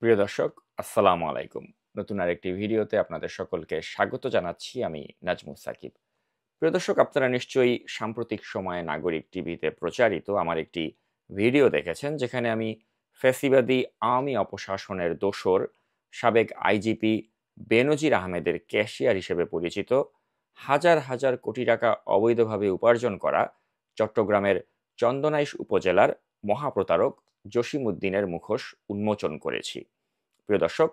প্রিয় দর্শক, আসসালামু আলাইকুম। নতুন আরেকটি ভিডিওতে আপনাদের সকলকে স্বাগত জানাচ্ছি। আমি নাজমুস সাকিব। প্রিয় দর্শক, আপনারা নিশ্চয়ই সাম্প্রতিক সময়ে নাগরিক টিভিতে প্রচারিত আমার একটি ভিডিও দেখেছেন, যেখানে আমি ফ্যাসিবাদী আওয়ামী অপশাসনের দোসর সাবেক আইজিপি বেনজির আহমেদের ক্যাশিয়ার হিসেবে পরিচিত হাজার হাজার কোটি টাকা অবৈধভাবে উপার্জন করা চট্টগ্রামের চন্দনাইশ উপজেলার মহাপ্রতারক জসিম উদ্দিনের মুখোশ উন্মোচন করেছি। প্রিয় দর্শক,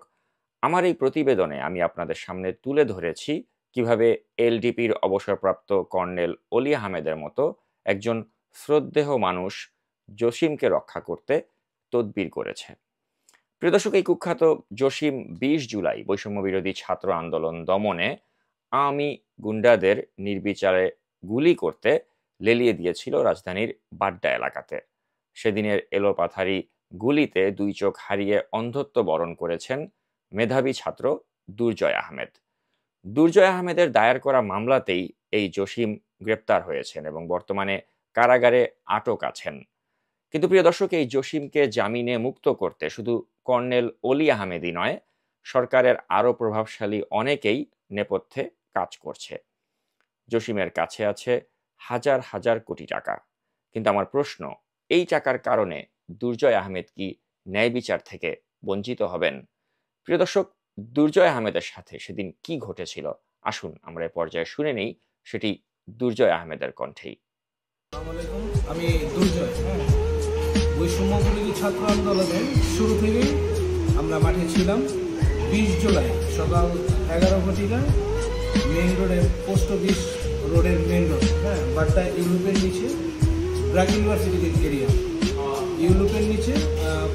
আমার এই প্রতিবেদনে আমি আপনাদের সামনে তুলে ধরেছি কিভাবে এলডিপির অবসরপ্রাপ্ত কর্নেল অলি আহমেদের মতো একজন শ্রদ্ধেয় মানুষ জসিমকে রক্ষা করতে তদবির করেছে। প্রিয় দর্শক, এই কুখ্যাত জসিম ২০ জুলাই বৈষম্য বিরোধী ছাত্র আন্দোলন দমনে আওয়ামী গুন্ডাদের নির্বিচারে গুলি করতে লেলিয়ে দিয়েছিল রাজধানীর বাড্ডা এলাকাতে। সেদিনের এলোপাথারি গুলিতে ২ চোখ হারিয়ে অন্ধত্ব বরণ করেছেন মেধাবী ছাত্র দুর্জয় আহমেদ। দুর্জয় আহমেদের দায়ের করা মামলাতেই এই জসিম গ্রেপ্তার হয়েছেন এবং বর্তমানে কারাগারে আটক আছেন। কিন্তু প্রিয় দর্শক, এই জসিমকে জামিনে মুক্ত করতে শুধু কর্নেল অলি আহমেদই নয়, সরকারের আরও প্রভাবশালী অনেকেই নেপথ্যে কাজ করছে। জসিমের কাছে আছে হাজার হাজার কোটি টাকা। কিন্তু আমার প্রশ্ন, এই টাকার কারণে দুর্জয় আহমেদ কি ন্যায় বিচার থেকে বঞ্চিত হবেন? প্রিয় দর্শক, দুর্জয় আহমেদের সাথে সেদিন কি ঘটেছিল, আসুন আমরা এ পর্যায়ে শুনে নেই সেটি দুর্জয় আহমেদের কণ্ঠেই। আমি দুর্জয়। বৈষম্য বিরোধী ছাত্র আন্দোলনের শুরু থেকেই আমরা মাঠে ছিলাম। ২০ জুলাই সকাল 11 ঘটিকায় মেইন রোডের পোস্ট অফিস রোডের মেইন রোড, বাড্ডা ইউরোপের নিচে ব্র্যাক ইউনিভার্সিটি এরিয়া, ইউরোপের নিচে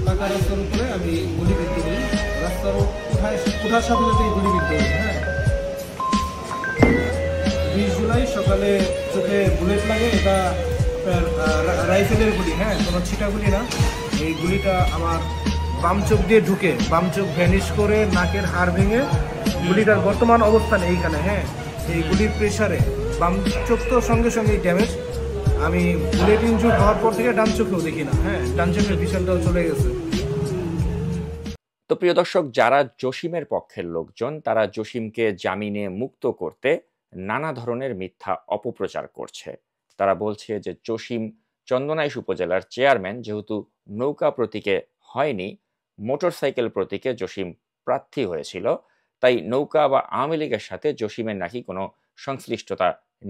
পাকা রাস্তার উপরে আমি গুলিবিদ্ধ করি। রাস্তার উঠার সাথে সাথেই গুলিবিদ্ধ করি। ২০ জুলাই সকালে চোখে বুলেট লাগে। এটা রাইফেলের গুলি, কোনো ছিটা গুলি না। এই গুলিটা আমার বাম চোখ দিয়ে ঢুকে বাম চোখ ভ্যানিশ করে নাকের হাড় ভেঙে গুলিটার বর্তমান অবস্থান এইখানে। এই গুলির প্রেসারে বাম চোখ তো সঙ্গে সঙ্গে ড্যামেজ। আমি বুলেট ইনজুর হওয়ার পর থেকে ডান চোখেও দেখি না। ডান চোখের ভিশনটাও চলে গেছে। তো প্রিয় দর্শক, যারা জসিমের পক্ষের লোকজন, তারা জসিমকে জামিনে মুক্ত করতে নানা ধরনের মিথ্যা অপপ্রচার করছে। তারা বলছে যে জসিম চন্দনাইশ উপজেলার চেয়ারম্যান, যেহেতু নৌকা প্রতীকে হয়নি, মোটরসাইকেল প্রতীকে জসিম প্রার্থী হয়েছিল, তাই নৌকা বা আওয়ামী লীগের সাথে জসিমের নাকি কোনো সংশ্লিষ্টতা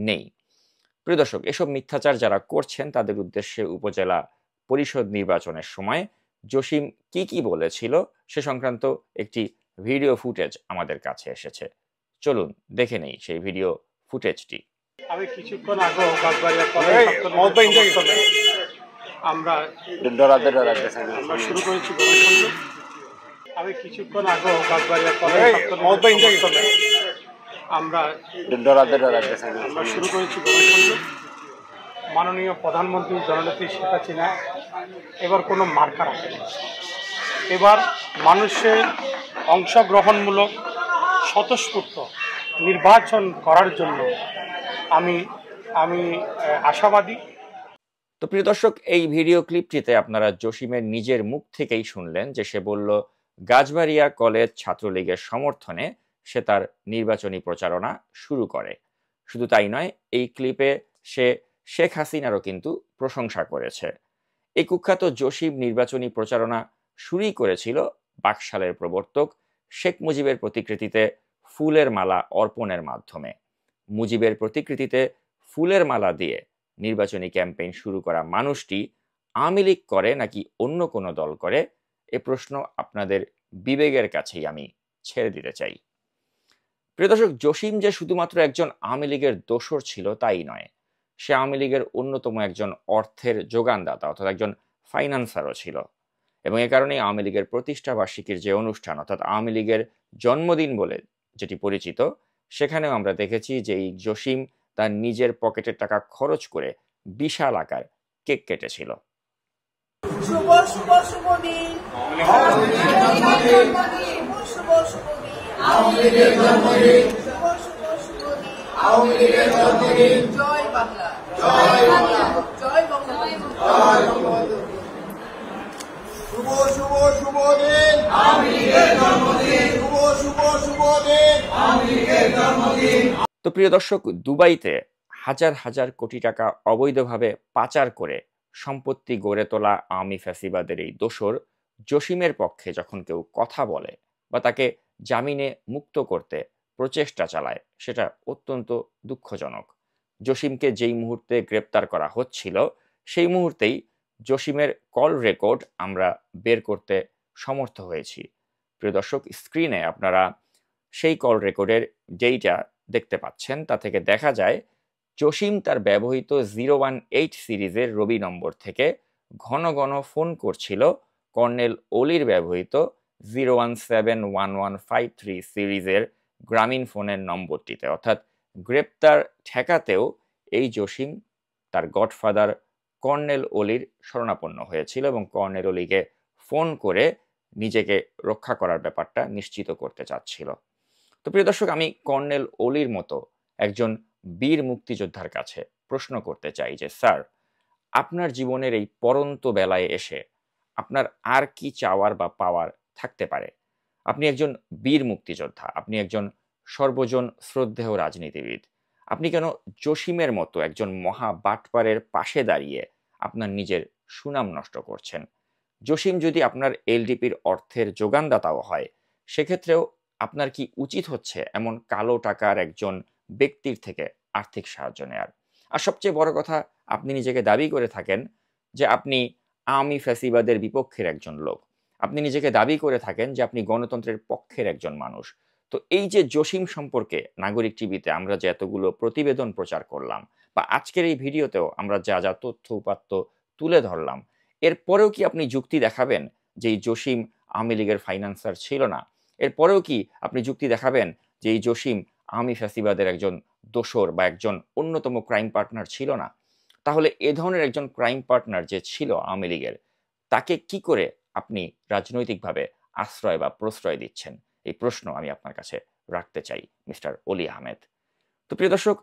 নেই। প্রিয় দর্শক, এসব মিথ্যাচার যারা করছেন তাদের উদ্দেশ্যে উপজেলা পরিষদ নির্বাচনের সময় জসিম কি বলেছিল সে সংক্রান্ত একটি ভিডিও ফুটেজ আমাদের কাছে এসেছে। চলুন দেখে নেই সেই ভিডিও ফুটেজটি। আমি কিছুক্ষণ আগে আমরা শুরু করেছি গণসংযোগ। আমি কিছুক্ষণ আগে আমরা শুরু করেছি গণসংযোগ। মাননীয় প্রধানমন্ত্রী জননেত্রী শেখ হাসিনা এবার কোনো মার্কা রাখেনি। এবার মানুষের অংশগ্রহণমূলক স্বতঃস্ফূর্ত নির্বাচন করার জন্য আমি আশাবাদী। তো প্রিয় দর্শক, এই ভিডিও ক্লিপটিতে আপনারা জসিমের নিজের মুখ থেকেই শুনলেন যে সে বলল গাছবাড়িয়া কলেজ ছাত্রলীগের সমর্থনে সে তার নির্বাচনী প্রচারণা শুরু করে। শুধু তাই নয়, এই ক্লিপে সে শেখ হাসিনারও কিন্তু প্রশংসা করেছে। এই কুখ্যাত জসিম নির্বাচনী প্রচারণা শুরুই করেছিল বাকশালের প্রবর্তক শেখ মুজিবের প্রতিকৃতিতে ফুলের মালা অর্পণের মাধ্যমে। মুজিবের প্রতিকৃতিতে ফুলের মালা দিয়ে নির্বাচনী ক্যাম্পেইন শুরু করা মানুষটি আওয়ামী লীগ করে নাকি অন্য কোনো দল করে, এ প্রশ্ন আপনাদের বিবেকের কাছেই আমি ছেড়ে দিতে চাই। প্রিয় দর্শক, জসিম যে শুধুমাত্র একজন আওয়ামী লীগের দোসর ছিল তাই নয়, সে আওয়ামী লীগের অন্যতম একজন অর্থের যোগানদাতা অর্থাৎ একজন ফাইন্যান্সারও ছিল। এবং এ কারণেই আওয়ামী লীগের প্রতিষ্ঠা বার্ষিকীর যে অনুষ্ঠান অর্থাৎ আওয়ামী লীগের জন্মদিন বলে যেটি পরিচিত, সেখানেও আমরা দেখেছি যে এই জসিম তার নিজের পকেটের টাকা খরচ করে বিশাল আকার কেক কেটেছিল। শুভ শুভ শুভ দিন, জয় বাংলা, জয় বাংলা, জয় বঙ্গবন্ধু। শুভ শুভ শুভ দিন আওয়ামী জন্মদিন শুভ দিন আওয়ামী তো প্রিয় দর্শক, দুবাইতে হাজার হাজার কোটি টাকা অবৈধভাবে পাচার করে সম্পত্তি গড়ে তোলা আওয়ামী ফ্যাসিবাদের এই দোসর জসিমের পক্ষে যখন কেউ কথা বলে বা তাকে জামিনে মুক্ত করতে প্রচেষ্টা চালায়, সেটা অত্যন্ত দুঃখজনক। জসিমকে যেই মুহূর্তে গ্রেপ্তার করা হচ্ছিল সেই মুহূর্তেই জসিমের কল রেকর্ড আমরা বের করতে সমর্থ হয়েছি। প্রিয় দর্শক, স্ক্রিনে আপনারা সেই কল রেকর্ডের যেইটা দেখতে পাচ্ছেন তা থেকে দেখা যায় জসিম তার ব্যবহৃত 018 সিরিজের রবি নম্বর থেকে ঘন ঘন ফোন করছিল কর্নেল অলির ব্যবহৃত 0171153 সিরিজের গ্রামীণ ফোনের নম্বরটিতে। অর্থাৎ গ্রেপ্তার ঠেকাতেও এই জসিম তার গডফাদার কর্নেল অলির শরণাপন্ন হয়েছিল এবং কর্নেল অলিকে ফোন করে নিজেকে রক্ষা করার ব্যাপারটা নিশ্চিত করতে চাচ্ছিল। তো প্রিয় দর্শক, আমি কর্নেল অলির মতো একজন বীর মুক্তিযোদ্ধার কাছে প্রশ্ন করতে চাই যে, স্যার, আপনার জীবনের এই পরন্ত বেলায় এসে আপনার আর কি চাওয়ার বা পাওয়ার থাকতে পারে? আপনি একজন বীর মুক্তিযোদ্ধা, আপনি একজন সর্বজন শ্রদ্ধেয় রাজনীতিবিদ। আপনি কেন জসিমের মতো একজন মহা বাটপারের পাশে দাঁড়িয়ে আপনার নিজের সুনাম নষ্ট করছেন? জসিম যদি আপনার এলডিপির অর্থের যোগানদাতাও হয়, সেক্ষেত্রেও আপনার কি উচিত হচ্ছে এমন কালো টাকার একজন ব্যক্তির থেকে আর্থিক সাহায্য নেয়ার? আর সবচেয়ে বড় কথা, আপনি নিজেকে দাবি করে থাকেন যে আপনি আওয়ামী ফ্যাসিবাদের বিপক্ষের একজন লোক। আপনি নিজেকে দাবি করে থাকেন যে আপনি গণতন্ত্রের পক্ষের একজন মানুষ। তো এই যে জসিম সম্পর্কে নাগরিক টিভিতে আমরা যে এতগুলো প্রতিবেদন প্রচার করলাম বা আজকের এই ভিডিওতেও আমরা যা যা তথ্য উপাত্ত তুলে ধরলাম, এরপরেও কি আপনি যুক্তি দেখাবেন যে এই জসিম আওয়ামী লীগের ফাইন্যান্সার ছিল না? এরপরেও কি আপনি যুক্তি দেখাবেন যে এই জসিম আওয়ামী ফ্যাসিবাদের একজন দোসর বা একজন অন্যতম ক্রাইম পার্টনার ছিল না? তাহলে এ ধরনের একজন ক্রাইম পার্টনার যে ছিল আওয়ামী লীগের, তাকে কি করে আপনি রাজনৈতিকভাবে আশ্রয় বা প্রশ্রয় দিচ্ছেন? এই প্রশ্ন আমি আপনার কাছে রাখতে চাই, মিস্টার অলি আহমেদ। তো প্রিয় দর্শক,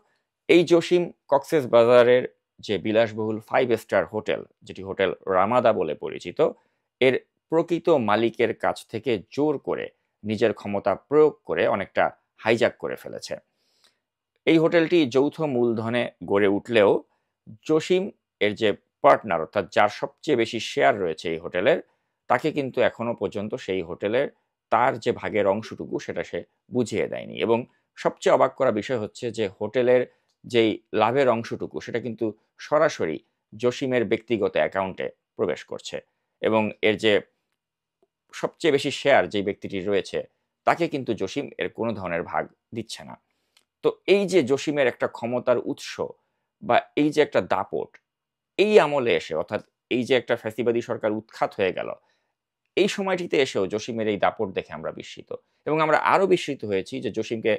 এই জসিম কক্সেস বাজারের যে বিলাসবহুল 5 স্টার হোটেল, যেটি হোটেল রামাদা বলে পরিচিত, এর প্রকৃত মালিকের কাছ থেকে জোর করে নিজের ক্ষমতা প্রয়োগ করে অনেকটা হাইজ্যাক করে ফেলেছে। এই হোটেলটি যৌথ মূলধনে গড়ে উঠলেও জসিম এর যে পার্টনার, অর্থাৎ যার সবচেয়ে বেশি শেয়ার রয়েছে এই হোটেলের, তাকে কিন্তু এখনো পর্যন্ত সেই হোটেলের তার যে ভাগের অংশটুকু সেটা সে বুঝিয়ে দেয়নি। এবং সবচেয়ে অবাক করা বিষয় হচ্ছে যে হোটেলের যেই লাভের অংশটুকু সেটা কিন্তু সরাসরি জসিমের ব্যক্তিগত অ্যাকাউন্টে প্রবেশ করছে এবং এর যে সবচেয়ে বেশি শেয়ার যে ব্যক্তিটি রয়েছে তাকে কিন্তু জসিম এর কোনো ধরনের ভাগ দিচ্ছে না। তো এই যে জসিমের একটা ক্ষমতার উৎস বা এই যে একটা দাপট, এই আমলে এসে, অর্থাৎ এই যে একটা ফ্যাসিবাদী সরকার উৎখাত হয়ে গেল, এই সময়টিতে এসেও জসিমের এই দাপট দেখে আমরা বিস্মিত। এবং আমরা আরো বিস্মিত হয়েছি যে জসিমকে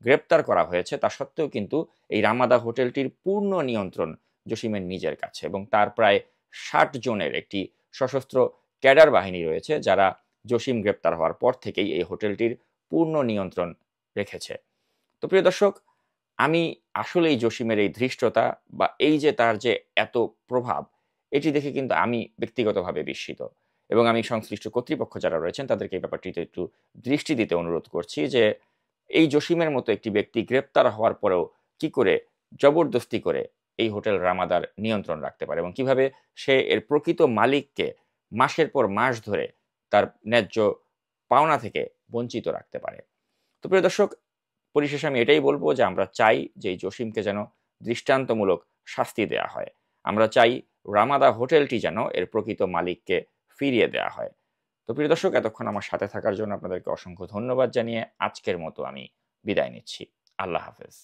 গ্রেপ্তার করা হয়েছে, তা সত্ত্বেও কিন্তু এই রামাদা হোটেলটির পূর্ণ নিয়ন্ত্রণ জসিমের নিজের কাছে এবং তার প্রায় 60 জনের একটি সশস্ত্র ক্যাডার বাহিনী রয়েছে যারা জসিম গ্রেপ্তার হওয়ার পর থেকেই এই হোটেলটির পূর্ণ নিয়ন্ত্রণ রেখেছে। তো প্রিয় দর্শক, আমি আসলে এই জসিমের এই ধৃষ্টতা বা এই যে তার যে এত প্রভাব, এটি দেখে কিন্তু আমি ব্যক্তিগতভাবে বিস্মিত এবং আমি সংশ্লিষ্ট কর্তৃপক্ষ যারা রয়েছেন তাদেরকে এই ব্যাপারটিতে একটু দৃষ্টি দিতে অনুরোধ করছি যে এই জসিমের মতো একটি ব্যক্তি গ্রেপ্তার হওয়ার পরেও কি করে জবরদস্তি করে এই হোটেল রামাদার নিয়ন্ত্রণ রাখতে পারে এবং কিভাবে সে এর প্রকৃত মালিককে মাসের পর মাস ধরে তার ন্যায্য পাওনা থেকে বঞ্চিত রাখতে পারে। তো প্রিয় দর্শক, পরিশেষে আমি এটাই বলবো যে আমরা চাই যে এই জসিমকে যেন দৃষ্টান্তমূলক শাস্তি দেয়া হয়। আমরা চাই রামাদা হোটেলটি যেন এর প্রকৃত মালিককে ফিরিয়ে দেয়া হয়। তো প্রিয় দর্শক, এতক্ষণ আমার সাথে থাকার জন্য আপনাদেরকে অসংখ্য ধন্যবাদ জানিয়ে আজকের মতো আমি বিদায় নিচ্ছি। আল্লাহ হাফেজ।